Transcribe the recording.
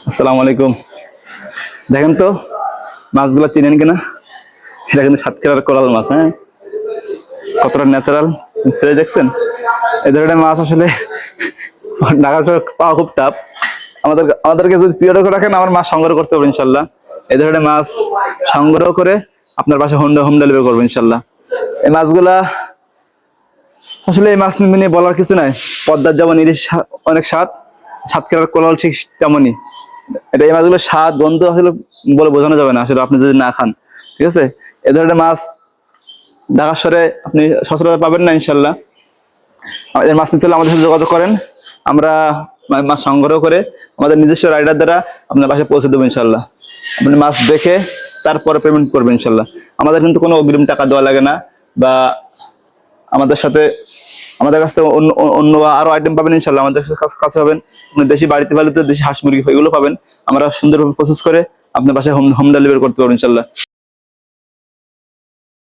আসসালামু আলাইকুম। দেখেন তো মাছগুলো চিনেন কিনা। এটা কিন্তু সাতক্ষীরার কোরাল মাছ। হ্যাঁ, কতটা ন্যাচারাল দেখছেন। এই ধরনের মাছ আসলে ঢাকা শহরে পাওয়া খুব টাফ। আমাদেরকে যদি প্রিয় করে রাখেন, আমার মাছ সংগ্রহ করতে পারবো ইনশাল্লাহ। এই ধরনের মাছ সংগ্রহ করে আপনার বাসায় হোম ডেলিভারি করবো ইনশাল্লাহ। এই মাছগুলা আসলে এই মাছ নিয়ে বলার কিছু নাই। পদ্মার যেমন ইলিশ অনেক স্বাদ, সাতক্ষীরার কোরাল ঠিক তেমনই। এই মাছগুলো স্বাদ গন্ধ আসলে বলে বোঝানো যাবে না আসলে, আপনি যদি না খান। ঠিক আছে, এ ধরনের মাছ ঢাকা শহরে আপনি সচরাচর পাবেন না ইনশাল্লাহ। এই মাছ নিতে হলে আমাদের সাথে যোগাযোগ করেন। আমরা মাছ সংগ্রহ করে আমাদের নিজস্ব রাইডার দ্বারা আপনার বাসায় পৌঁছে দেবো ইনশাল্লাহ। আপনি মাছ দেখে তারপরে পেমেন্ট করবেন ইনশাল্লাহ। আমাদের কিন্তু কোনো অগ্রিম টাকা দেওয়া লাগে না, বা আমাদের সাথে আমাদের কাছ থেকে অন্য অন্য আরো আইটেম পাবেন ইনশাল্লাহ। আমাদের কাছে পাবেন দেশি বাড়িতে পালিত দেশি হাঁস মুরগি, এগুলো পাবেন। আমরা সুন্দরভাবে প্রসেস করে আপনার বাসায় হোম ডেলিভারি করতে পারবো ইনশাল্লাহ।